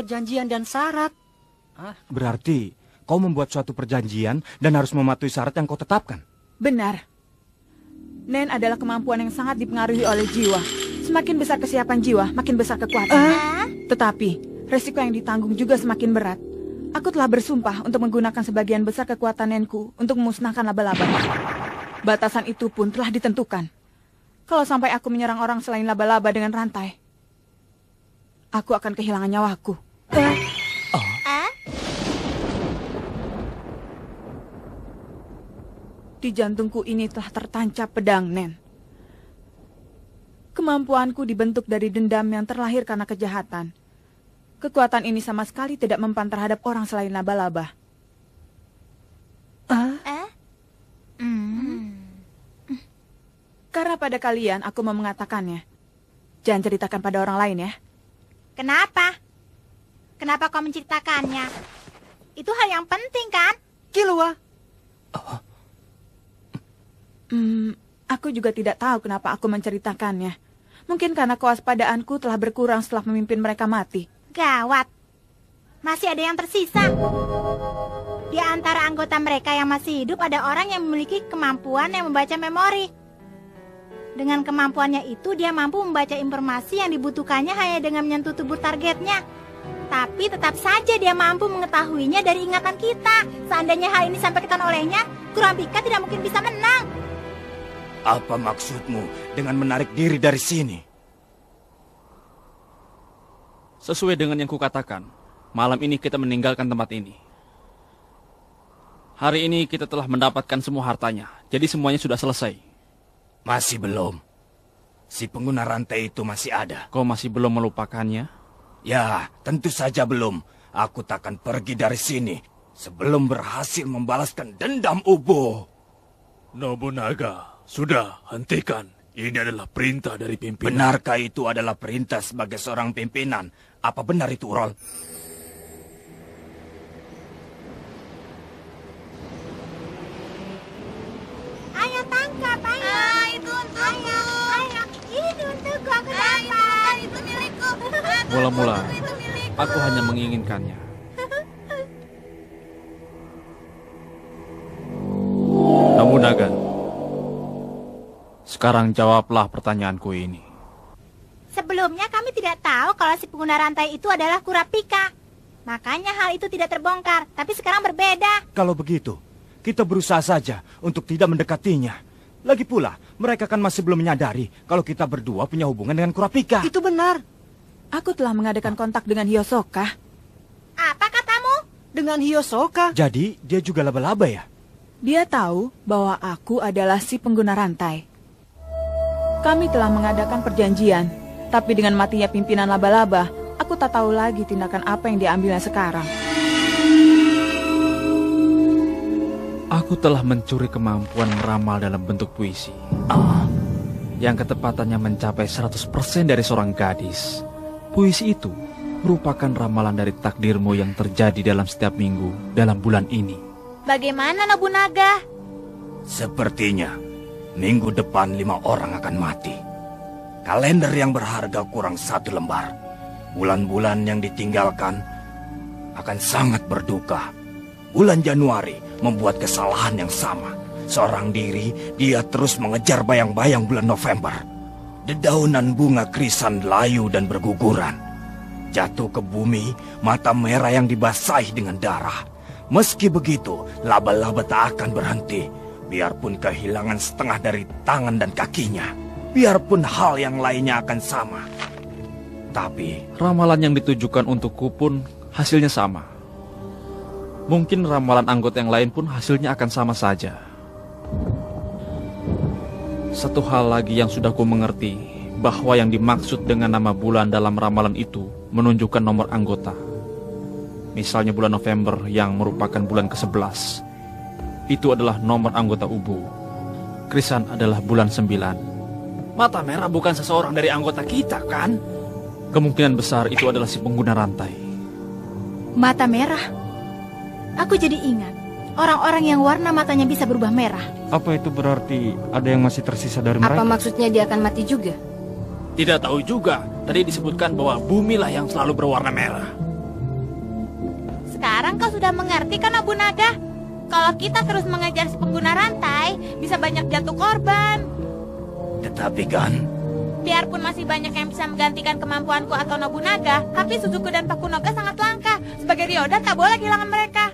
perjanjian dan syarat. Berarti kau membuat suatu perjanjian dan harus mematuhi syarat yang kau tetapkan. Benar. Nen adalah kemampuan yang sangat dipengaruhi oleh jiwa. Semakin besar kesiapan jiwa, makin besar kekuatan. Tetapi, resiko yang ditanggung juga semakin berat. Aku telah bersumpah untuk menggunakan sebagian besar kekuatan Nenku untuk memusnahkan laba-laba. Batasan itu pun telah ditentukan. Kalau sampai aku menyerang orang selain laba-laba dengan rantai, aku akan kehilangan nyawaku. Di jantungku ini telah tertancap pedang, Nen. Kemampuanku dibentuk dari dendam yang terlahir karena kejahatan. Kekuatan ini sama sekali tidak mempan terhadap orang selain laba-laba. Karena pada kalian, aku mau mengatakannya. Jangan ceritakan pada orang lain ya. Kenapa? Kenapa kau menceritakannya? Itu hal yang penting kan? Kilua. Aku juga tidak tahu kenapa aku menceritakannya. Mungkin karena kewaspadaanku telah berkurang setelah memimpin mereka mati. Gawat. Masih ada yang tersisa. Di antara anggota mereka yang masih hidup ada orang yang memiliki kemampuan yang membaca memori. Dengan kemampuannya itu dia mampu membaca informasi yang dibutuhkannya hanya dengan menyentuh tubuh targetnya. Tapi tetap saja dia mampu mengetahuinya dari ingatan kita. Seandainya hal ini disampaikan olehnya, Kurapika tidak mungkin bisa menang. Apa maksudmu dengan menarik diri dari sini? Sesuai dengan yang kukatakan, malam ini kita meninggalkan tempat ini. Hari ini kita telah mendapatkan semua hartanya, jadi semuanya sudah selesai. Masih belum. Si pengguna rantai itu masih ada. Kau masih belum melupakannya? Ya, tentu saja belum. Aku takkan pergi dari sini sebelum berhasil membalaskan dendam Ubo. Nobunaga, sudah, hentikan. Ini adalah perintah dari pimpinan. Benarkah itu adalah perintah sebagai seorang pimpinan? Apa benar itu, Urol? Ayo tangkap, ayo. Itu untukku. Ayo, ini untukku, aku dapat. Itu milikku. Mula-mula, aku hanya menginginkannya. Nobunaga, sekarang jawablah pertanyaanku ini. Sebelumnya kami tidak tahu kalau si pengguna rantai itu adalah Kurapika. Makanya hal itu tidak terbongkar, tapi sekarang berbeda. Kalau begitu, kita berusaha saja untuk tidak mendekatinya. Lagi pula, mereka kan masih belum menyadari kalau kita berdua punya hubungan dengan Kurapika. Itu benar. Aku telah mengadakan kontak dengan Hiyosoka. Apa katamu? Dengan Hiyosoka. Jadi, dia juga laba-laba ya? Dia tahu bahwa aku adalah si pengguna rantai. Kami telah mengadakan perjanjian, tapi dengan matinya pimpinan laba-laba, aku tak tahu lagi tindakan apa yang diambilnya sekarang. Aku telah mencuri kemampuan meramal dalam bentuk puisi. Yang ketepatannya mencapai 100% dari seorang gadis. Puisi itu merupakan ramalan dari takdirmu yang terjadi dalam setiap minggu dalam bulan ini. Bagaimana Nobunaga? Sepertinya minggu depan 5 orang akan mati. Kalender yang berharga kurang 1 lembar. Bulan-bulan yang ditinggalkan akan sangat berduka. Bulan Januari membuat kesalahan yang sama. Seorang diri, dia terus mengejar bayang-bayang bulan November. Dedaunan bunga krisan layu dan berguguran. Jatuh ke bumi, mata merah yang dibasahi dengan darah. Meski begitu, laba-laba tak akan berhenti. Biarpun kehilangan setengah dari tangan dan kakinya. Biarpun hal yang lainnya akan sama. Tapi ramalan yang ditujukan untukku pun hasilnya sama. Mungkin ramalan anggota yang lain pun hasilnya akan sama saja. Satu hal lagi yang sudah ku mengerti, bahwa yang dimaksud dengan nama bulan dalam ramalan itu menunjukkan nomor anggota. Misalnya bulan November yang merupakan bulan ke-11. Itu adalah nomor anggota Ubu. Krisan adalah bulan 9. Mata merah bukan seseorang dari anggota kita, kan? Kemungkinan besar itu adalah si pengguna rantai. Mata merah? Aku jadi ingat. Orang-orang yang warna matanya bisa berubah merah. apa itu berarti ada yang masih tersisa dari mereka? Apa maksudnya dia akan mati juga? Tidak tahu juga. Tadi disebutkan bahwa bumi lah yang selalu berwarna merah. Sekarang kau sudah mengerti kan, Abu Naga? Kalau kita terus mengejar si pengguna rantai, bisa banyak jatuh korban. Tetapi kan, Biarpun masih banyak yang bisa menggantikan kemampuanku atau Nobunaga, tapi Suzuku dan Pakunoga sangat langka. Sebagai Ryodan tak boleh kehilangan mereka.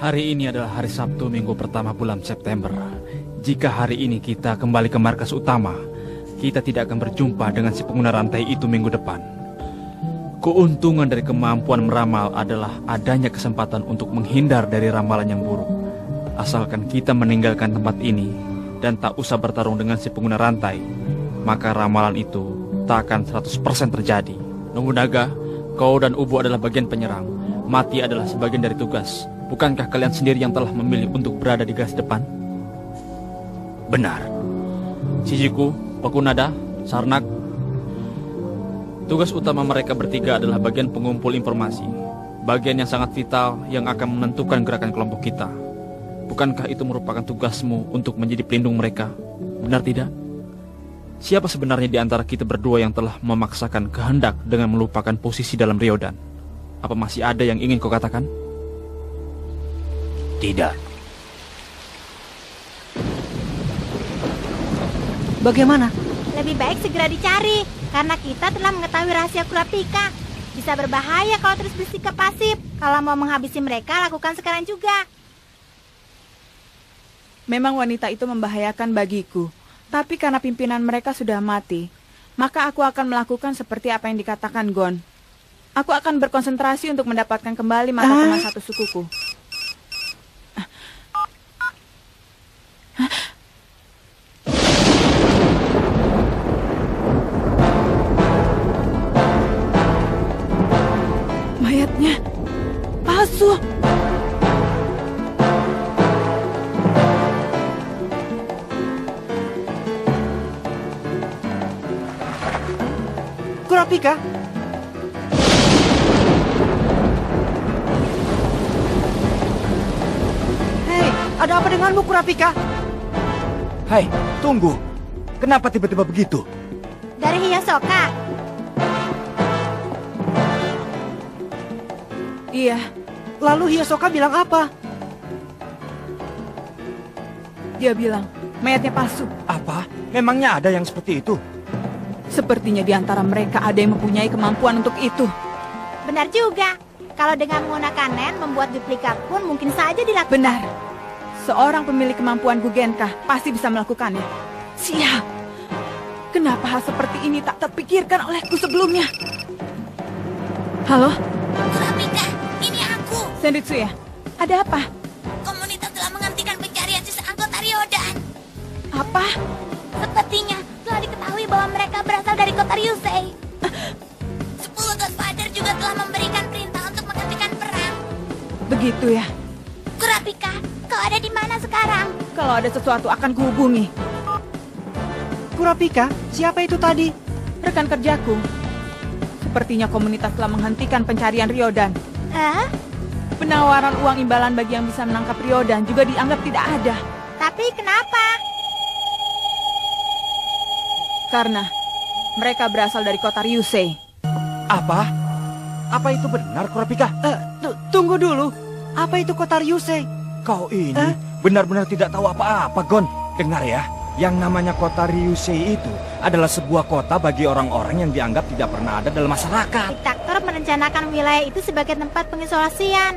Hari ini adalah hari Sabtu minggu pertama bulan September. Jika hari ini kita kembali ke markas utama, kita tidak akan berjumpa dengan si pengguna rantai itu minggu depan. Keuntungan dari kemampuan meramal adalah adanya kesempatan untuk menghindar dari ramalan yang buruk. Asalkan kita meninggalkan tempat ini dan tak usah bertarung dengan si pengguna rantai, maka ramalan itu tak akan 100% terjadi. Nobunaga, kau dan Ubu adalah bagian penyerang. Mati adalah sebagian dari tugas. Bukankah kalian sendiri yang telah memilih untuk berada di garis depan? benar. Shijiku, Pakunada, Sarnak, tugas utama mereka bertiga adalah bagian pengumpul informasi. Bagian yang sangat vital yang akan menentukan gerakan kelompok kita. Bukankah itu merupakan tugasmu untuk menjadi pelindung mereka? Benar tidak? Siapa sebenarnya di antara kita berdua yang telah memaksakan kehendak dengan melupakan posisi dalam Ryodan? Apa masih ada yang ingin kau katakan? Tidak. Bagaimana? Lebih baik segera dicari, karena kita telah mengetahui rahasia Kurapika. Bisa berbahaya kalau terus bersikap pasif. Kalau mau menghabisi mereka, lakukan sekarang juga. Memang wanita itu membahayakan bagiku, tapi karena pimpinan mereka sudah mati, maka aku akan melakukan seperti apa yang dikatakan Gon. Aku akan berkonsentrasi untuk mendapatkan kembali mata teman satu sukuku. Mayatnya palsu. Kurapika? Hei, ada apa denganmu, Kurapika? Hai, tunggu. Kenapa tiba-tiba begitu? Dari Hiyasoka. Iya, Lalu Hiyasoka bilang apa? dia bilang mayatnya palsu. Apa? Memangnya ada yang seperti itu? Sepertinya di antara mereka ada yang mempunyai kemampuan untuk itu. Benar juga. Kalau dengan menggunakan Nen, membuat duplikat pun mungkin saja dilakukan. Benar. Seorang pemilik kemampuan Gugenkah pasti bisa melakukannya. Siap. Kenapa hal seperti ini tak terpikirkan olehku sebelumnya? Halo? Kurapika, ini aku. Senritsu ya? Ada apa? Komunitas telah menghentikan pencarian sisa anggota Ryodan. Apa? Sepertinya telah diketahui bahwa mereka berasal dari kota Ryusei. 10 Godfather juga telah memberikan perintah untuk menghentikan perang. Begitu ya? Kurapika, kau ada di mana sekarang? Kalau ada sesuatu akan kuhubungi. Kurapika, siapa itu tadi? Rekan kerjaku. Sepertinya komunitas telah menghentikan pencarian Ryodan. Hah? Penawaran uang imbalan bagi yang bisa menangkap Ryodan juga dianggap tidak ada. Tapi kenapa? Karena mereka berasal dari kota Ryusei. Apa? Apa itu benar, Kurapika? Tunggu dulu. Apa itu kota Ryusei? Kau ini benar-benar tidak tahu apa-apa, Gon. Dengar ya, yang namanya kota Ryusei itu adalah sebuah kota bagi orang-orang yang dianggap tidak pernah ada dalam masyarakat. Diktator merencanakan wilayah itu sebagai tempat pengisolasian.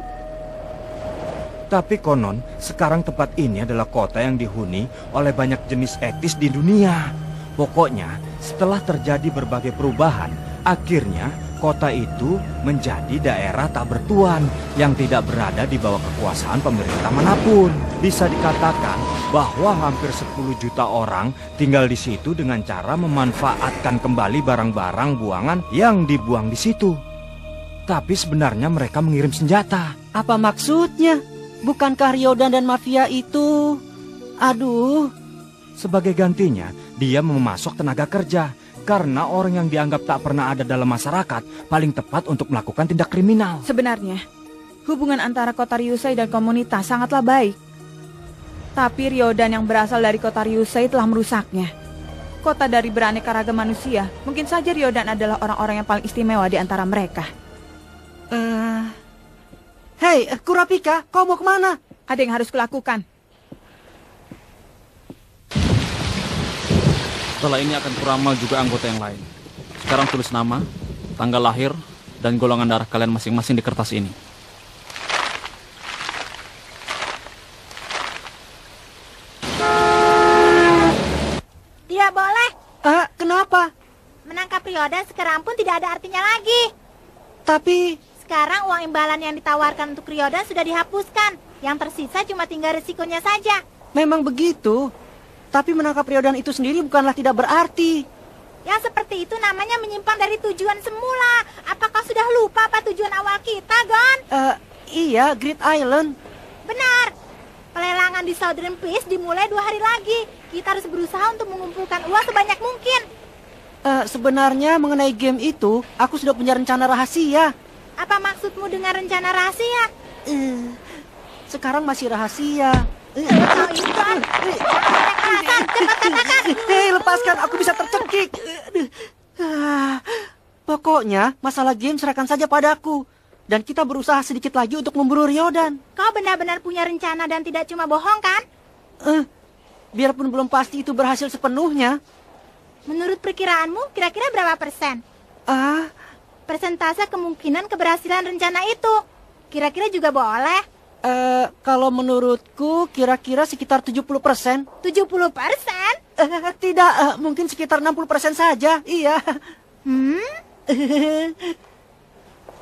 Tapi konon, sekarang tempat ini adalah kota yang dihuni oleh banyak jenis etis di dunia. Pokoknya, setelah terjadi berbagai perubahan, akhirnya kota itu menjadi daerah tak bertuan yang tidak berada di bawah kekuasaan pemerintah manapun. Bisa dikatakan bahwa hampir 10 juta orang tinggal di situ dengan cara memanfaatkan kembali barang-barang buangan yang dibuang di situ. Tapi sebenarnya mereka mengirim senjata. Apa maksudnya? Bukankah Ryodan dan mafia itu... Aduh... Sebagai gantinya, dia memasok tenaga kerja. Karena orang yang dianggap tak pernah ada dalam masyarakat paling tepat untuk melakukan tindak kriminal. Sebenarnya, hubungan antara kota Ryusei dan komunitas sangatlah baik. Tapi Ryodan yang berasal dari kota Ryusei telah merusaknya. Kota dari beraneka ragam manusia, mungkin saja Ryodan adalah orang-orang yang paling istimewa di antara mereka. Hei, Kurapika, kau mau kemana? Ada yang harus kulakukan. Setelah ini akan kuramal juga anggota yang lain. Sekarang tulis nama, tanggal lahir, dan golongan darah kalian masing-masing di kertas ini. Tidak boleh. Kenapa? Menangkap Ryodan sekarang pun tidak ada artinya lagi. Tapi, Sekarang uang imbalan yang ditawarkan untuk Ryodan sudah dihapuskan. Yang tersisa cuma tinggal resikonya saja. memang begitu. Tapi menangkap Ryodan itu sendiri bukanlah tidak berarti. Yang seperti itu namanya menyimpang dari tujuan semula. Apakah sudah lupa apa tujuan awal kita, Gon? Iya, Great Island. Benar. Pelelangan di Southern Peace dimulai 2 hari lagi. Kita harus berusaha untuk mengumpulkan uang sebanyak mungkin. Sebenarnya mengenai game itu, aku sudah punya rencana rahasia. Apa maksudmu dengan rencana rahasia? Sekarang masih rahasia. Kau itu, Gon. Jangan cepat katakan. Hei, lepaskan, aku bisa tercekik. Pokoknya, masalah game serahkan saja padaku. Dan kita berusaha sedikit lagi untuk memburu Ryodan. Kau benar-benar punya rencana dan tidak cuma bohong, kan? Biarpun belum pasti itu berhasil sepenuhnya. Menurut perkiraanmu, kira-kira berapa persen? Persentase kemungkinan keberhasilan rencana itu. Kira-kira juga boleh. Kalau menurutku kira-kira sekitar 70%. 70%? Tidak, mungkin sekitar 60% saja. Iya.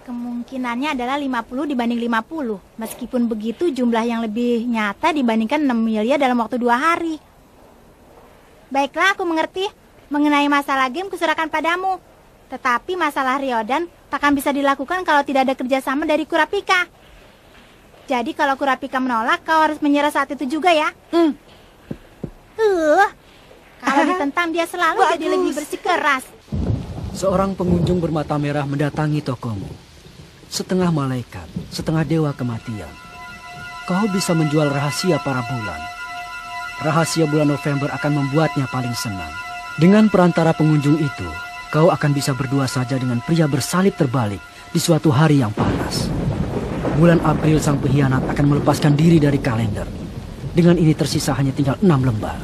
Kemungkinannya adalah 50 dibanding 50. Meskipun begitu, jumlah yang lebih nyata dibandingkan 6 miliar dalam waktu 2 hari. Baiklah, aku mengerti. Mengenai masalah game, kuserahkan padamu. Tetapi masalah Ryodan takkan bisa dilakukan kalau tidak ada kerjasama dari Kurapika. Jadi kalau Kurapika menolak, kau harus menyerah saat itu juga ya. Kalau ditentang dia selalu jadi lebih bersikeras. Seorang pengunjung bermata merah mendatangi tokomu. Setengah malaikat, setengah dewa kematian. Kau bisa menjual rahasia para bulan. Rahasia bulan November akan membuatnya paling senang. Dengan perantara pengunjung itu, kau akan bisa berdua saja dengan pria bersalib terbalik di suatu hari yang panas. Bulan April sang pengkhianat akan melepaskan diri dari kalender. Dengan ini tersisa hanya tinggal 6 lembar.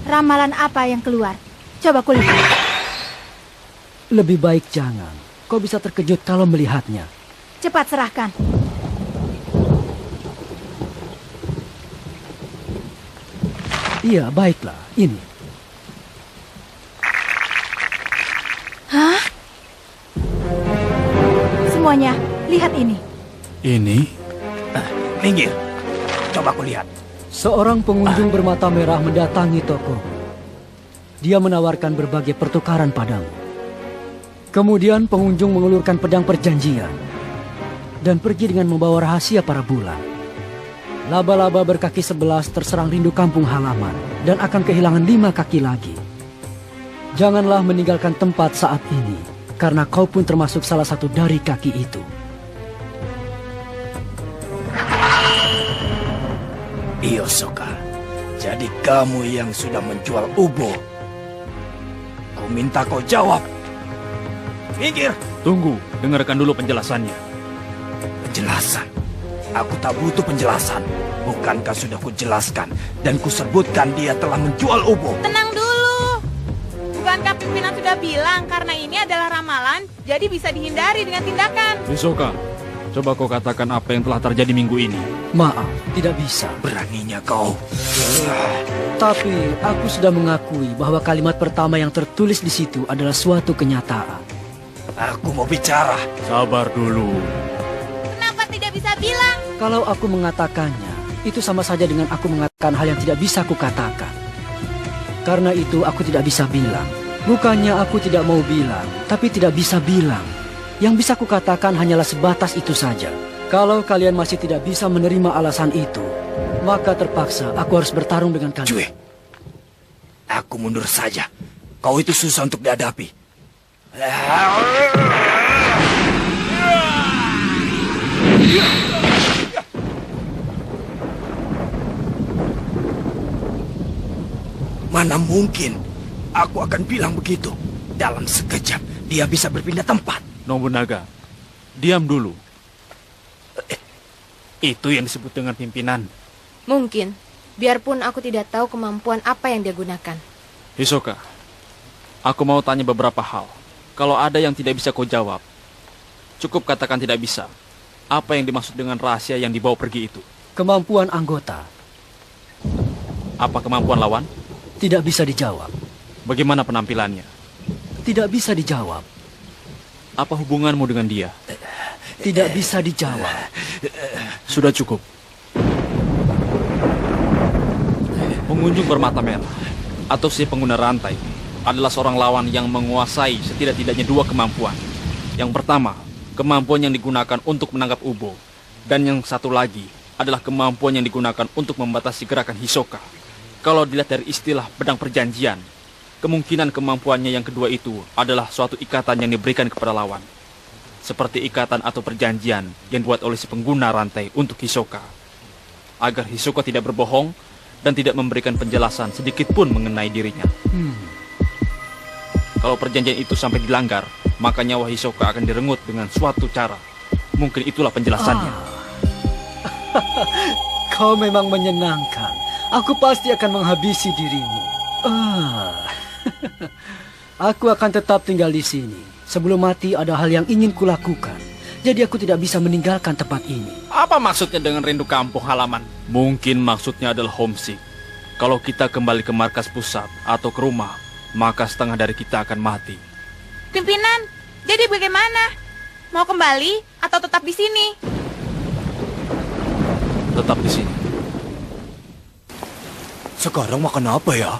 Ramalan apa yang keluar? Coba kulihat. Lebih baik jangan. Kau bisa terkejut kalau melihatnya. Cepat serahkan. Iya, baiklah. Ini. Hah? Semuanya, lihat ini. Ini? Minggir. Coba kulihat. Seorang pengunjung bermata merah mendatangi toko. Dia menawarkan berbagai pertukaran padamu. Kemudian pengunjung mengulurkan pedang perjanjian dan pergi dengan membawa rahasia para bulan. Laba-laba berkaki 11 terserang rindu kampung halaman dan akan kehilangan 5 kaki lagi. Janganlah meninggalkan tempat saat ini, karena kau pun termasuk salah satu dari kaki itu. Iosoka, jadi kamu yang sudah menjual Ubo. Ku minta kau jawab. Minggir. Tunggu, dengarkan dulu penjelasannya. Penjelasan? Aku tak butuh penjelasan. Bukankah sudah kujelaskan dan kusebutkan dia telah menjual Ubo? Tenang dulu. Bukankah pimpinan sudah bilang karena ini adalah ramalan, jadi bisa dihindari dengan tindakan? Hisoka, coba kau katakan apa yang telah terjadi minggu ini. Maaf, tidak bisa. Beraninya kau. Tapi aku sudah mengakui bahwa kalimat pertama yang tertulis di situ adalah suatu kenyataan. Aku mau bicara. Sabar dulu. Kenapa tidak bisa bilang? Kalau aku mengatakannya, itu sama saja dengan aku mengatakan hal yang tidak bisa kukatakan. Karena itu aku tidak bisa bilang. Bukannya aku tidak mau bilang, tapi tidak bisa bilang. Yang bisa kukatakan hanyalah sebatas itu saja. Kalau kalian masih tidak bisa menerima alasan itu, maka terpaksa aku harus bertarung dengan kalian. Cue, aku mundur saja. Kau itu susah untuk dihadapi. Mana mungkin aku akan bilang begitu. Dalam sekejap dia bisa berpindah tempat. Nobunaga, Diam dulu. Itu yang disebut dengan pimpinan. Mungkin, biarpun aku tidak tahu kemampuan apa yang dia gunakan. Hisoka, aku mau tanya beberapa hal. Kalau ada yang tidak bisa kau jawab, cukup katakan tidak bisa. Apa yang dimaksud dengan rahasia yang dibawa pergi itu? Kemampuan anggota Apa kemampuan lawan? tidak bisa dijawab. Bagaimana penampilannya? Tidak bisa dijawab. Apa hubunganmu dengan dia? Tidak bisa dijawab. Sudah cukup. Pengunjung bermata merah atau si pengguna rantai adalah seorang lawan yang menguasai setidak-tidaknya dua kemampuan. Yang pertama, kemampuan yang digunakan untuk menangkap Ubo. Dan yang satu lagi adalah kemampuan yang digunakan untuk membatasi gerakan Hisoka. Kalau dilihat dari istilah pedang perjanjian, kemungkinan kemampuannya yang kedua itu adalah suatu ikatan yang diberikan kepada lawan. Seperti ikatan atau perjanjian yang dibuat oleh si pengguna rantai untuk Hisoka. Agar Hisoka tidak berbohong dan tidak memberikan penjelasan sedikit pun mengenai dirinya. Kalau perjanjian itu sampai dilanggar, maka nyawa Hisoka akan direnggut dengan suatu cara. Mungkin itulah penjelasannya. Kau memang menyenangkan. Aku pasti akan menghabisi dirimu. Aku akan tetap tinggal di sini. Sebelum mati ada hal yang ingin kulakukan. Jadi aku tidak bisa meninggalkan tempat ini. Apa maksudnya dengan rindu kampung halaman? Mungkin maksudnya adalah homesick. Kalau kita kembali ke markas pusat atau ke rumah, maka setengah dari kita akan mati. Pimpinan, jadi bagaimana? Mau kembali atau tetap di sini? Tetap di sini. Sekarang makan apa ya?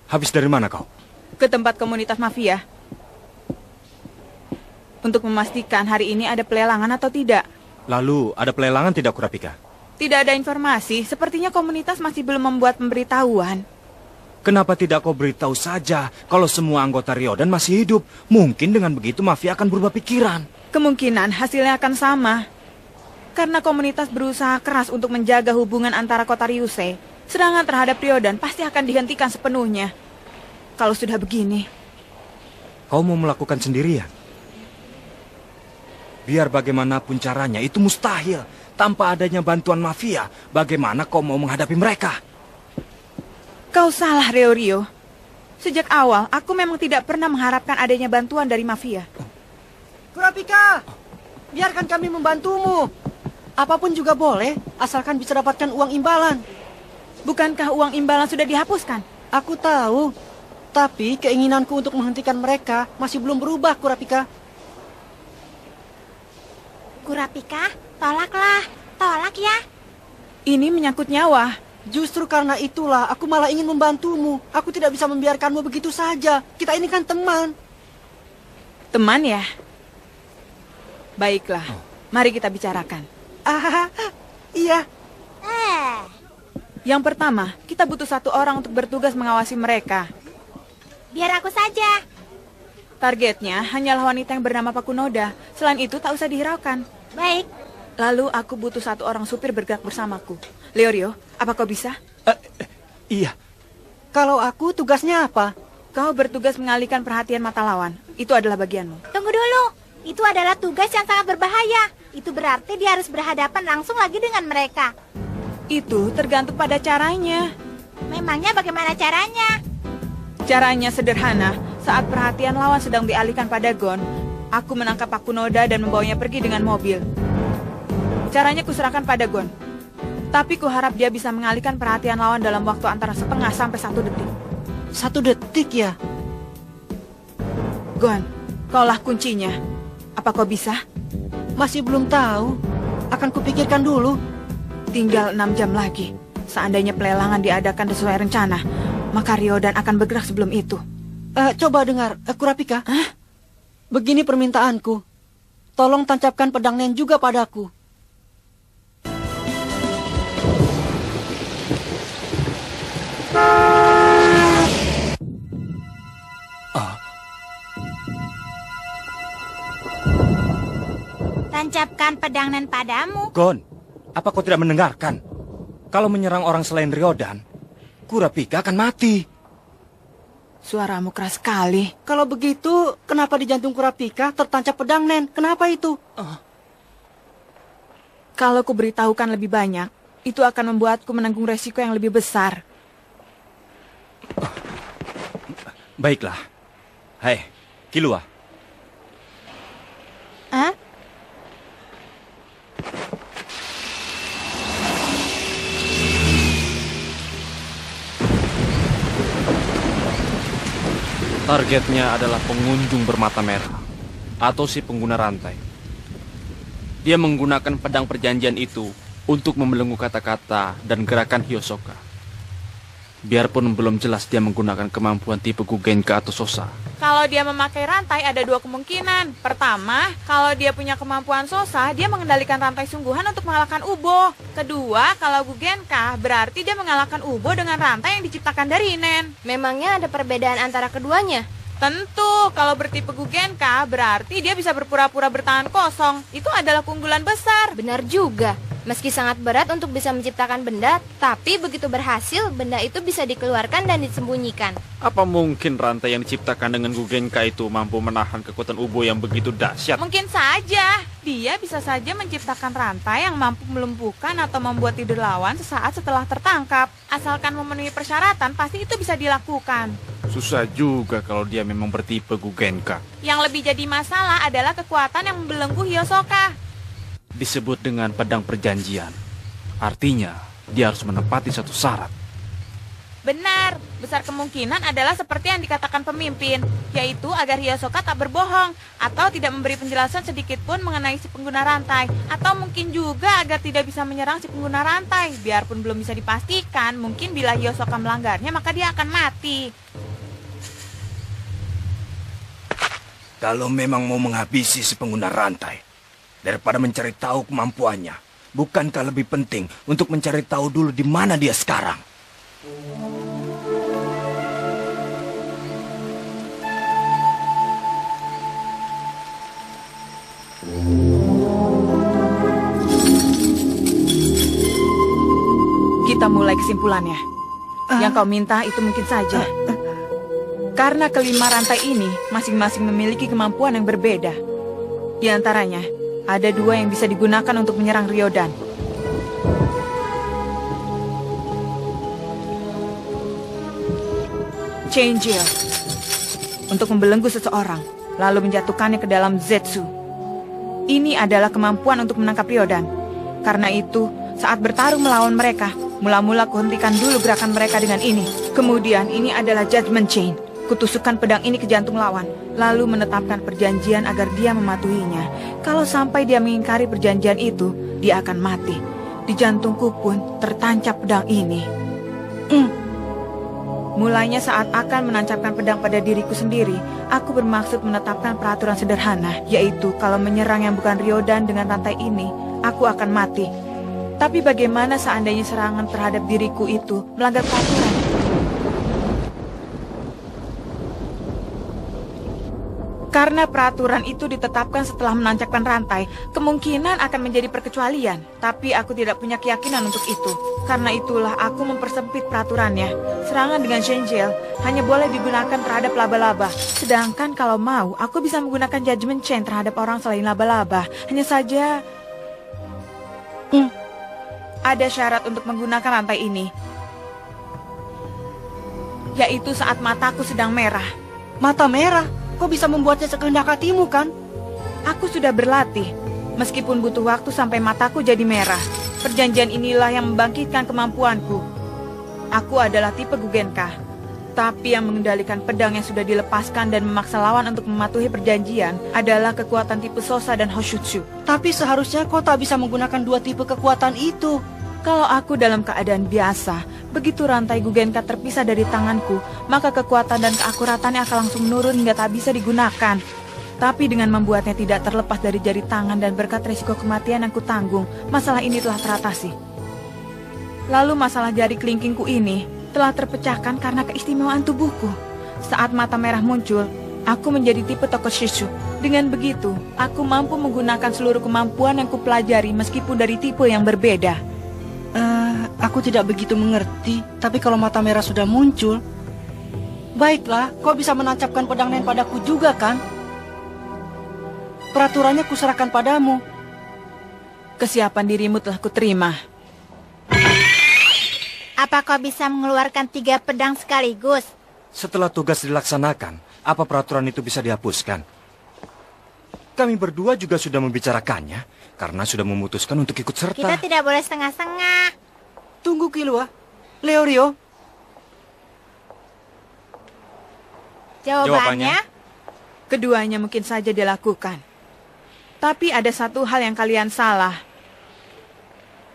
Habis dari mana kau? Ke tempat komunitas mafia. Untuk memastikan hari ini ada pelelangan atau tidak. Lalu ada pelelangan tidak, Kurapika? Tidak ada informasi, sepertinya komunitas masih belum membuat pemberitahuan. Kenapa tidak kau beritahu saja kalau semua anggota Ryodan masih hidup? Mungkin dengan begitu mafia akan berubah pikiran. Kemungkinan hasilnya akan sama. Karena komunitas berusaha keras untuk menjaga hubungan antara kota Ryusei, serangan terhadap Ryodan pasti akan dihentikan sepenuhnya. Kalau sudah begini, Kau mau melakukan sendirian? Biar bagaimanapun caranya, itu mustahil. Tanpa adanya bantuan mafia, bagaimana kau mau menghadapi mereka? kau salah, Ryo. Sejak awal, aku memang tidak pernah mengharapkan adanya bantuan dari mafia. Kurapika, biarkan kami membantumu. Apapun juga boleh, asalkan bisa dapatkan uang imbalan. Bukankah uang imbalan sudah dihapuskan? Aku tahu, tapi keinginanku untuk menghentikan mereka masih belum berubah, Kurapika. Kurapika, tolaklah. Tolak ya. Ini menyangkut nyawa. Justru karena itulah aku malah ingin membantumu. Aku tidak bisa membiarkanmu begitu saja. Kita ini kan teman. Teman ya? Baiklah, mari kita bicarakan. Iya. Yang pertama, kita butuh satu orang untuk bertugas mengawasi mereka. Biar aku saja. Targetnya hanyalah wanita yang bernama Pakunoda. Selain itu tak usah dihiraukan. Baik. Lalu aku butuh satu orang supir bergerak bersamaku. Leorio, apa kau bisa? Iya. Kalau aku tugasnya apa? Kau bertugas mengalihkan perhatian mata lawan. Itu adalah bagianmu. Tunggu dulu. Itu adalah tugas yang sangat berbahaya. Itu berarti dia harus berhadapan langsung lagi dengan mereka. Itu tergantung pada caranya. Memangnya bagaimana caranya? Caranya sederhana. Saat perhatian lawan sedang dialihkan pada Gon, aku menangkap Pakunoda dan membawanya pergi dengan mobil. Caranya kuserahkan pada Gon. Tapi kuharap dia bisa mengalihkan perhatian lawan dalam waktu antara setengah sampai 1 detik. 1 detik ya? Gon, kaulah kuncinya. Apa kau bisa? Masih belum tahu. Akan kupikirkan dulu. Tinggal 6 jam lagi. Seandainya pelelangan diadakan sesuai rencana, maka Ryodan akan bergerak sebelum itu. Coba dengar, Kurapika. Begini permintaanku. Tolong tancapkan pedang Nen juga padaku. Tancapkan pedang Nen padamu. Gon, apa kau tidak mendengarkan? Kalau menyerang orang selain Ryodan, Kurapika akan mati. Suaramu keras sekali. Kalau begitu, kenapa di jantung Kurapika tertancap pedang, Nen? Kenapa itu? Kalau ku beritahukan lebih banyak, itu akan membuatku menanggung resiko yang lebih besar. Baiklah. Hai, Kilua. Hah? Targetnya adalah pengunjung bermata merah atau si pengguna rantai. Dia menggunakan pedang perjanjian itu untuk membelenggu kata-kata dan gerakan Hyosoka. Biarpun belum jelas dia menggunakan kemampuan tipe Gugenka atau Sosa. Kalau dia memakai rantai ada dua kemungkinan. Pertama, kalau dia punya kemampuan Sosa, dia mengendalikan rantai sungguhan untuk mengalahkan Ubo. Kedua, kalau Gugenka, berarti dia mengalahkan Ubo dengan rantai yang diciptakan dari Nen. Memangnya ada perbedaan antara keduanya? Tentu, kalau bertipe Gugenka, berarti dia bisa berpura-pura bertangan kosong. Itu adalah keunggulan besar. Benar juga. Meski sangat berat untuk bisa menciptakan benda, tapi begitu berhasil, benda itu bisa dikeluarkan dan disembunyikan. Apa mungkin rantai yang diciptakan dengan Gugenka itu mampu menahan kekuatan Ubo yang begitu dahsyat? Mungkin saja. Dia bisa saja menciptakan rantai yang mampu melumpuhkan atau membuat tidur lawan sesaat setelah tertangkap. Asalkan memenuhi persyaratan, pasti itu bisa dilakukan. Susah juga kalau dia memang bertipe Gugenka. Yang lebih jadi masalah adalah kekuatan yang membelenggu Hyosoka. Disebut dengan pedang perjanjian. Artinya, dia harus menepati satu syarat. Benar, besar kemungkinan adalah seperti yang dikatakan pemimpin, yaitu agar Hyosoka tak berbohong, atau tidak memberi penjelasan sedikit pun mengenai si pengguna rantai, atau mungkin juga agar tidak bisa menyerang si pengguna rantai. Biarpun belum bisa dipastikan, mungkin bila Hyosoka melanggarnya maka dia akan mati. Kalau memang mau menghabisi si pengguna rantai, daripada mencari tahu kemampuannya, bukankah lebih penting untuk mencari tahu dulu di mana dia sekarang? Kita mulai kesimpulannya. Yang kau minta itu mungkin saja. Karena kelima rantai ini masing-masing memiliki kemampuan yang berbeda. Di antaranya, ada dua yang bisa digunakan untuk menyerang Ryodan. Changeil untuk membelenggu seseorang, lalu menjatuhkannya ke dalam Zetsu. Ini adalah kemampuan untuk menangkap Ryodan. Karena itu, saat bertarung melawan mereka, mula-mula kuhentikan dulu gerakan mereka dengan ini. Kemudian, ini adalah Judgment Chain. Kutusukkan pedang ini ke jantung lawan, lalu menetapkan perjanjian agar dia mematuhinya. Kalau sampai dia mengingkari perjanjian itu, dia akan mati. Di jantungku pun tertancap pedang ini. Mulainya saat akan menancapkan pedang pada diriku sendiri, aku bermaksud menetapkan peraturan sederhana, yaitu kalau menyerang yang bukan Ryodan dengan rantai ini, aku akan mati. Tapi bagaimana seandainya serangan terhadap diriku itu melanggar peraturan? Karena peraturan itu ditetapkan setelah menancapkan rantai, kemungkinan akan menjadi perkecualian. Tapi aku tidak punya keyakinan untuk itu. Karena itulah aku mempersempit peraturannya. Serangan dengan Changeil hanya boleh digunakan terhadap laba-laba. Sedangkan kalau mau, aku bisa menggunakan Judgment Chain terhadap orang selain laba-laba. Hanya saja... ada syarat untuk menggunakan rantai ini. Yaitu saat mataku sedang merah. Mata merah? Kau bisa membuatnya sekehendak hatimu, kan? Aku sudah berlatih, meskipun butuh waktu sampai mataku jadi merah. Perjanjian inilah yang membangkitkan kemampuanku. Aku adalah tipe Gugenka, tapi yang mengendalikan pedang yang sudah dilepaskan dan memaksa lawan untuk mematuhi perjanjian adalah kekuatan tipe Sosa dan Hoshutsu. Tapi seharusnya kau tak bisa menggunakan dua tipe kekuatan itu. Kalau aku dalam keadaan biasa, begitu rantai Gugenka terpisah dari tanganku, maka kekuatan dan keakuratannya akan langsung menurun hingga tak bisa digunakan. Tapi dengan membuatnya tidak terlepas dari jari tangan dan berkat resiko kematian yang kutanggung, masalah ini telah teratasi. Lalu masalah jari kelingkingku ini telah terpecahkan karena keistimewaan tubuhku. Saat mata merah muncul, aku menjadi tipe Tokushitsu. Dengan begitu, aku mampu menggunakan seluruh kemampuan yang kupelajari meskipun dari tipe yang berbeda. Aku tidak begitu mengerti, tapi kalau mata merah sudah muncul, Baiklah, kau bisa menancapkan pedang Nen padaku juga kan? Peraturannya kuserahkan padamu. Kesiapan dirimu telah kuterima. Apa kau bisa mengeluarkan 3 pedang sekaligus? Setelah tugas dilaksanakan, apa peraturan itu bisa dihapuskan? Kami berdua juga sudah membicarakannya, karena sudah memutuskan untuk ikut serta. Kita tidak boleh setengah-setengah. Tunggu Killua. Leorio. Jawabannya? Keduanya mungkin saja dilakukan. Tapi ada satu hal yang kalian salah.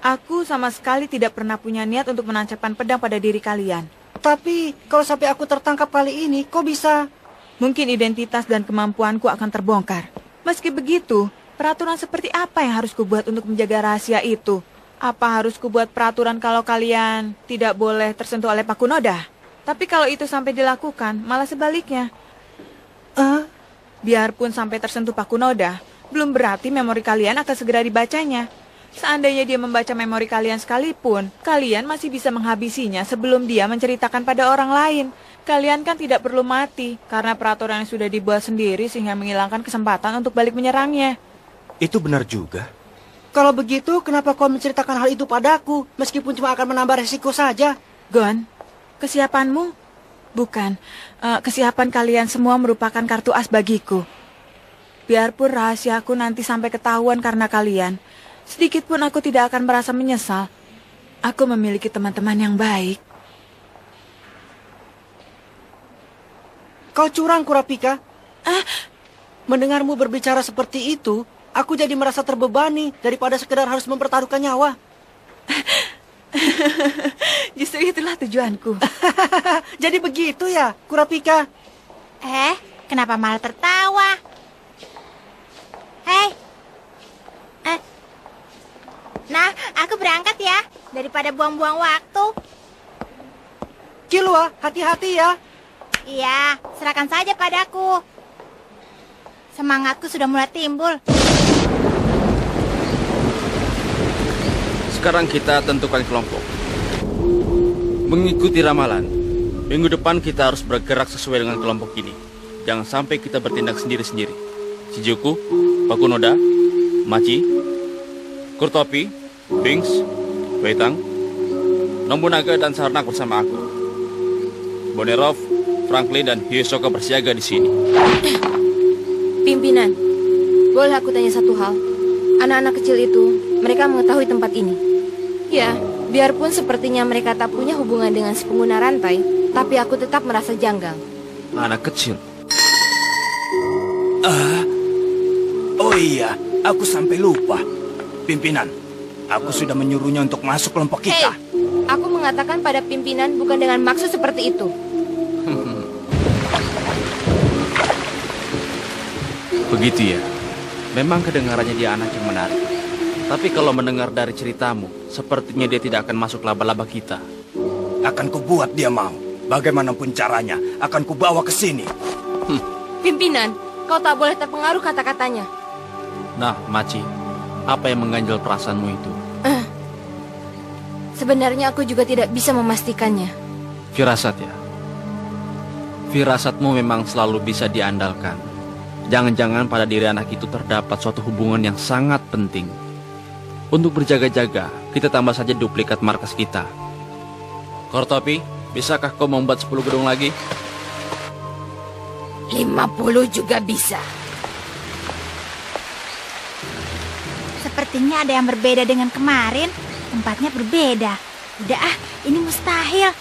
Aku sama sekali tidak pernah punya niat untuk menancapkan pedang pada diri kalian. Tapi kalau sampai aku tertangkap kali ini, kau bisa... Mungkin identitas dan kemampuanku akan terbongkar. Meski begitu, peraturan seperti apa yang harus kubuat untuk menjaga rahasia itu? Apa harus kubuat peraturan kalau kalian tidak boleh tersentuh oleh Pakunoda? Tapi kalau itu sampai dilakukan, malah sebaliknya. Biarpun sampai tersentuh Pakunoda, belum berarti memori kalian akan segera dibacanya. Seandainya dia membaca memori kalian sekalipun, kalian masih bisa menghabisinya sebelum dia menceritakan pada orang lain. Kalian kan tidak perlu mati, karena peraturan yang sudah dibuat sendiri sehingga menghilangkan kesempatan untuk balik menyerangnya. Itu benar juga. Kalau begitu, kenapa kau menceritakan hal itu padaku, meskipun cuma akan menambah resiko saja? Gon, kesiapanmu? Bukan, kesiapan kalian semua merupakan kartu as bagiku. Biarpun rahasiaku nanti sampai ketahuan karena kalian, sedikit pun aku tidak akan merasa menyesal. Aku memiliki teman-teman yang baik. Kau curang, Kurapika. Mendengarmu berbicara seperti itu, aku jadi merasa terbebani daripada sekedar harus mempertaruhkan nyawa. Justru itulah tujuanku. Jadi begitu ya, Kurapika? Kenapa malah tertawa? Hei. Nah, aku berangkat ya, daripada buang-buang waktu. Killua, hati-hati ya. Iya, serahkan saja padaku. Semangatku sudah mulai timbul. Sekarang kita tentukan kelompok. Mengikuti ramalan, minggu depan kita harus bergerak sesuai dengan kelompok ini. Jangan sampai kita bertindak sendiri-sendiri. Shijuku, Pakunoda, Machi, Kurtopi, Binks, Weitang, Nobunaga dan Sarnak bersama aku. Bonerov, Franklin dan Hisoka bersiaga di sini. Pimpinan, boleh aku tanya satu hal? Anak-anak kecil itu, mereka mengetahui tempat ini. Ya, biarpun sepertinya mereka tak punya hubungan dengan si pengguna rantai, tapi aku tetap merasa janggal. Anak kecil? Oh iya, aku sampai lupa. Pimpinan, aku sudah menyuruhnya untuk masuk kelompok kita. Hei, aku mengatakan pada pimpinan bukan dengan maksud seperti itu. Begitu ya. Memang kedengarannya dia anak yang menarik. Tapi kalau mendengar dari ceritamu, sepertinya dia tidak akan masuk laba-laba kita. Akan kubuat dia mau. Bagaimanapun caranya, akan kubawa ke sini. Pimpinan, kau tak boleh terpengaruh kata-katanya. Nah, Machi, apa yang mengganjal perasaanmu itu? Sebenarnya aku juga tidak bisa memastikannya. Firasat ya? Firasatmu memang selalu bisa diandalkan. Jangan-jangan pada diri anak itu terdapat suatu hubungan yang sangat penting. Untuk berjaga-jaga, kita tambah saja duplikat markas kita. Kortopi, bisakah kau membuat 10 gedung lagi? 50 juga bisa. Sepertinya ada yang berbeda dengan kemarin. Tempatnya berbeda. Udah ini mustahil.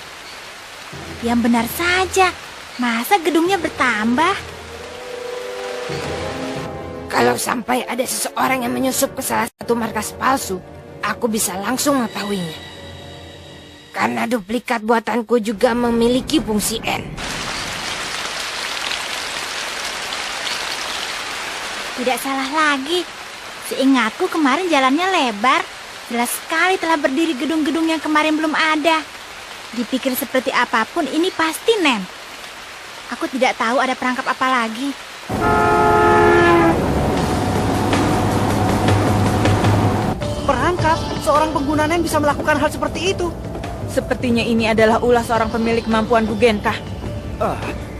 Yang benar saja. Masa gedungnya bertambah? Kalau sampai ada seseorang yang menyusup ke salah satu markas palsu, aku bisa langsung mengetahuinya. Karena duplikat buatanku juga memiliki fungsi N. Tidak salah lagi. Seingatku kemarin jalannya lebar. Jelas sekali telah berdiri gedung-gedung yang kemarin belum ada. Dipikir seperti apapun ini pasti Nen. Aku tidak tahu ada perangkap apa lagi. Perangkap? Seorang pengguna Nen bisa melakukan hal seperti itu? Sepertinya ini adalah ulah seorang pemilik kemampuan Bugenkah.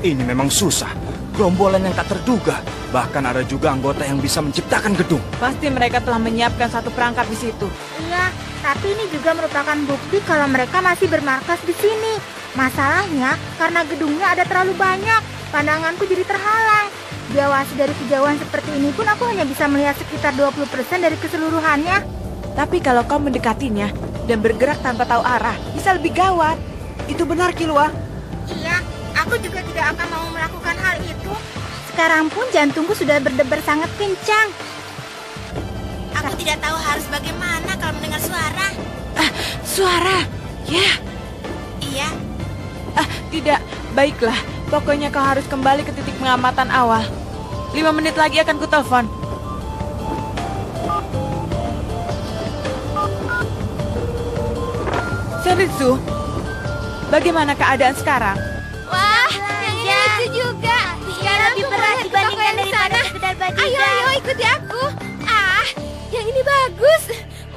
Ini memang susah. Gerombolan yang tak terduga. Bahkan ada juga anggota yang bisa menciptakan gedung. Pasti mereka telah menyiapkan satu perangkap di situ. Iya, tapi ini juga merupakan bukti kalau mereka masih bermarkas di sini. Masalahnya, karena gedungnya ada terlalu banyak, pandanganku jadi terhalang. Diawasi dari kejauhan seperti ini pun aku hanya bisa melihat sekitar 20% dari keseluruhannya. Tapi kalau kau mendekatinya dan bergerak tanpa tahu arah, bisa lebih gawat. Itu benar, Kilua. Iya, aku juga tidak akan mau melakukan hal itu. Sekarang pun jantungku sudah berdebar sangat kencang. Aku tidak tahu harus bagaimana kalau mendengar suara. Suara! Ya! Iya, Tidak. Baiklah. Pokoknya kau harus kembali ke titik pengamatan awal. 5 menit lagi akan kutelepon. Senritsu, bagaimana keadaan sekarang? wah, yang ini lucu juga. Sekarang lebih berat dibandingkan daripada sekedar badidan. Ayo, ikuti aku. Yang ini bagus.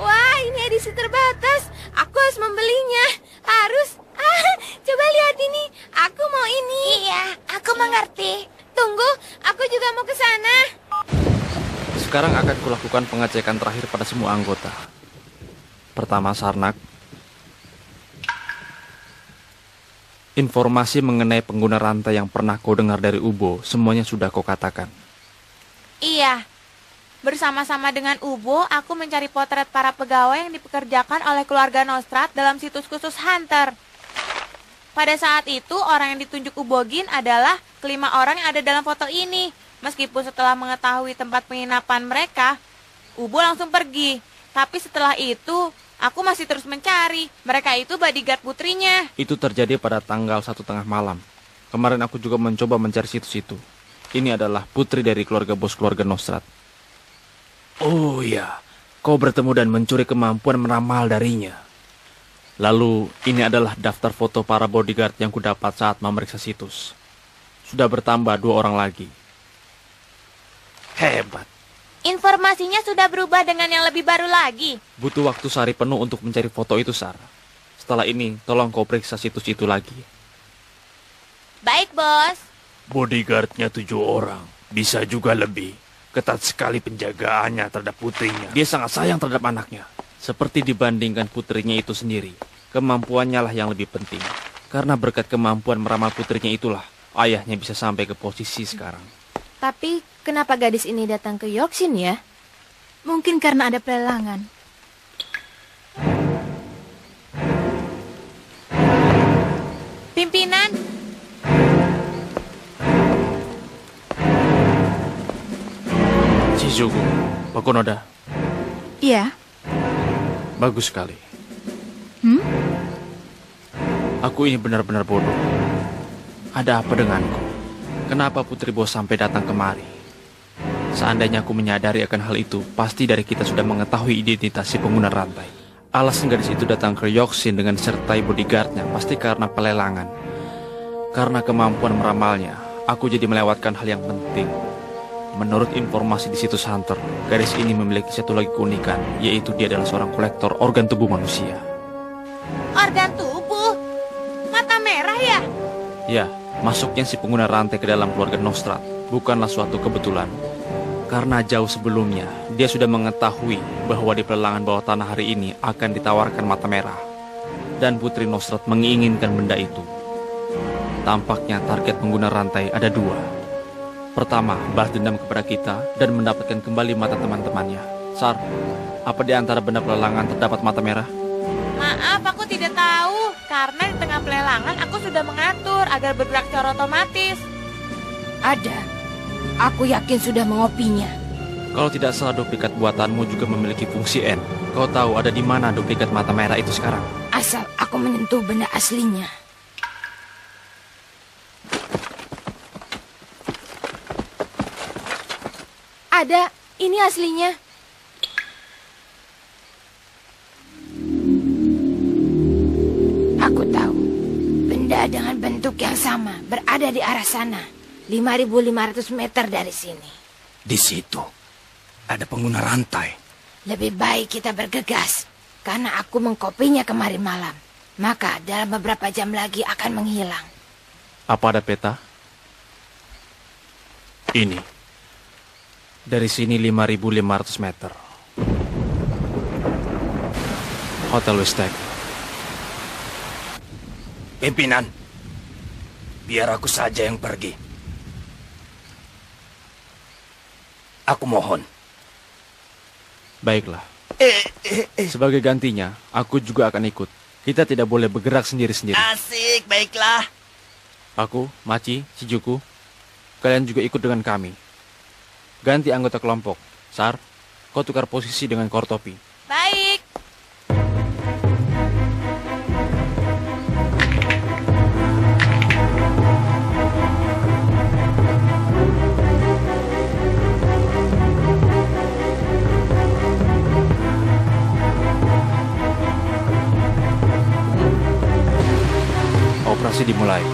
Wah, ini edisi terbatas. Aku harus membelinya. Harus. Coba lihat ini. Aku mau ini. Iya, aku mengerti. Tunggu, aku juga mau ke sana. Sekarang akan kulakukan pengecekan terakhir pada semua anggota. Pertama, Sarnak. Informasi mengenai pengguna rantai yang pernah kau dengar dari Ubo, semuanya sudah kau katakan. Iya. Bersama-sama dengan Ubo, aku mencari potret para pegawai yang dipekerjakan oleh keluarga Nostrat dalam situs khusus Hunter. Pada saat itu, orang yang ditunjuk Ubogin adalah kelima orang yang ada dalam foto ini. Meskipun setelah mengetahui tempat penginapan mereka, Ubo langsung pergi. Tapi setelah itu, aku masih terus mencari. Mereka itu bodyguard putrinya. Itu terjadi pada tanggal 1 tengah malam. Kemarin aku juga mencoba mencari situs itu. Ini adalah putri dari keluarga bos keluarga Nostrat. Oh iya, kau bertemu dan mencuri kemampuan meramal darinya. Lalu, ini adalah daftar foto para bodyguard yang kudapat saat memeriksa situs. Sudah bertambah 2 orang lagi. Hebat. Informasinya sudah berubah dengan yang lebih baru lagi. Butuh waktu sehari penuh untuk mencari foto itu, Sar. Setelah ini, tolong kau periksa situs itu lagi. Baik, bos. Bodyguardnya 7 orang. Bisa juga lebih. Ketat sekali penjagaannya terhadap putrinya. Dia sangat sayang terhadap anaknya. Seperti dibandingkan putrinya itu sendiri, kemampuannya lah yang lebih penting. Karena berkat kemampuan meramal putrinya itulah, ayahnya bisa sampai ke posisi sekarang. Tapi kenapa gadis ini datang ke Yorkshire ya? Mungkin karena ada pelelangan. Pimpinan, Shizuku, Bakonoda, Iya. bagus sekali. Aku ini benar-benar bodoh. Ada apa denganku? Kenapa Putri Bos sampai datang kemari? Seandainya aku menyadari akan hal itu, pasti dari kita sudah mengetahui identitas si pengguna rantai. Alasan gadis itu datang ke Yorkshire dengan disertai bodyguardnya pasti karena pelelangan. Karena kemampuan meramalnya, aku jadi melewatkan hal yang penting. Menurut informasi di situs Hunter, gadis ini memiliki satu lagi keunikan, yaitu dia adalah seorang kolektor organ tubuh manusia. organ tubuh? Mata merah ya? Ya, masuknya si pengguna rantai ke dalam keluarga Nostrat bukanlah suatu kebetulan. Karena jauh sebelumnya, dia sudah mengetahui bahwa di pelelangan bawah tanah hari ini akan ditawarkan mata merah. Dan Putri Nostrat menginginkan benda itu. Tampaknya target pengguna rantai ada 2. Pertama, balas dendam kepada kita dan mendapatkan kembali mata teman-temannya. Sar, apa di antara benda pelelangan terdapat mata merah? Maaf, aku tidak tahu. Karena di tengah pelelangan aku sudah mengatur agar bergerak secara otomatis. Ada. Aku yakin sudah mengopinya. Kalau tidak salah, duplikat buatanmu juga memiliki fungsi N. Kau tahu ada di mana duplikat mata merah itu sekarang? Asal aku menyentuh benda aslinya. Ada, ini aslinya. Aku tahu. Benda dengan bentuk yang sama berada di arah sana. 5.500 meter dari sini. Di situ ada pengguna rantai. Lebih baik kita bergegas. Karena aku mengkopinya kemarin malam. Maka dalam beberapa jam lagi akan menghilang. Apa ada peta? Ini. Dari sini 5.500 meter. Hotel Westek. Pimpinan, biar aku saja yang pergi. Aku mohon. Baiklah. Sebagai gantinya, aku juga akan ikut. Kita tidak boleh bergerak sendiri-sendiri. Asik, baiklah. Aku, Maci, Shijuku, kalian juga ikut dengan kami. Ganti anggota kelompok. Sar, kau tukar posisi dengan Kortopi. Baik. Operasi dimulai.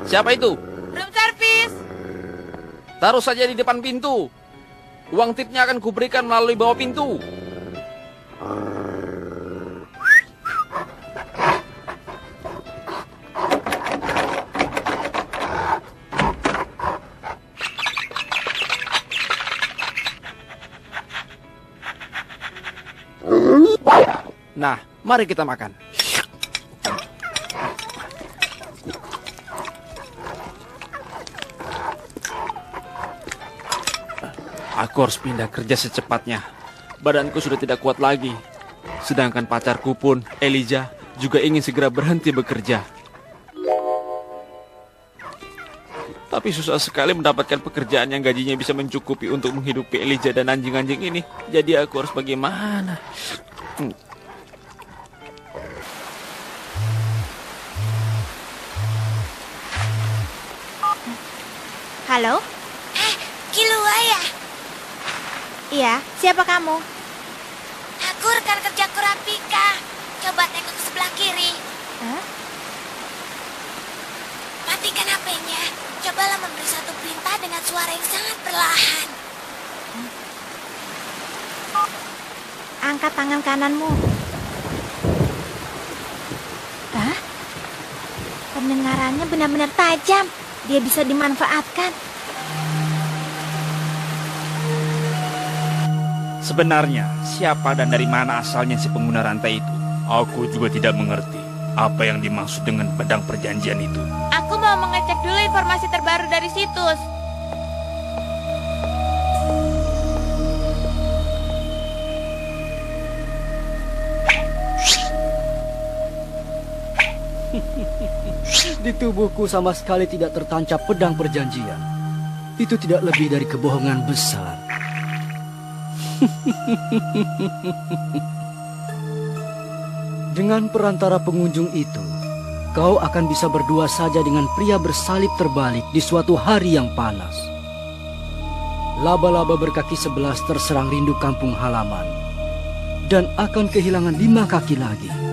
Siapa itu? Room service. Taruh saja di depan pintu. Uang tipnya akan kuberikan melalui bawah pintu. Nah, mari kita makan. Aku harus pindah kerja secepatnya. Badanku sudah tidak kuat lagi. Sedangkan pacarku pun, Elijah, juga ingin segera berhenti bekerja. Tapi susah sekali mendapatkan pekerjaan yang gajinya bisa mencukupi untuk menghidupi Elijah dan anjing-anjing ini. Jadi aku harus bagaimana? Halo? Kilua ya? Iya, siapa kamu? Aku rekan kerja Kurapika. Coba tengok ke sebelah kiri. Hah? Matikan HP-nya. Cobalah memberi satu perintah dengan suara yang sangat perlahan. Angkat tangan kananmu. Hah? Pendengarannya benar-benar tajam. Dia bisa dimanfaatkan. Sebenarnya, siapa dan dari mana asalnya si pengguna rantai itu? Aku juga tidak mengerti apa yang dimaksud dengan pedang perjanjian itu. Aku mau mengecek dulu informasi terbaru dari situs. Di tubuhku sama sekali tidak tertancap pedang perjanjian. Itu tidak lebih dari kebohongan besar. Dengan perantara pengunjung itu, kau akan bisa berdua saja dengan pria bersalib terbalik di suatu hari yang panas. Laba-laba berkaki 11 terserang rindu kampung halaman dan akan kehilangan 5 kaki lagi.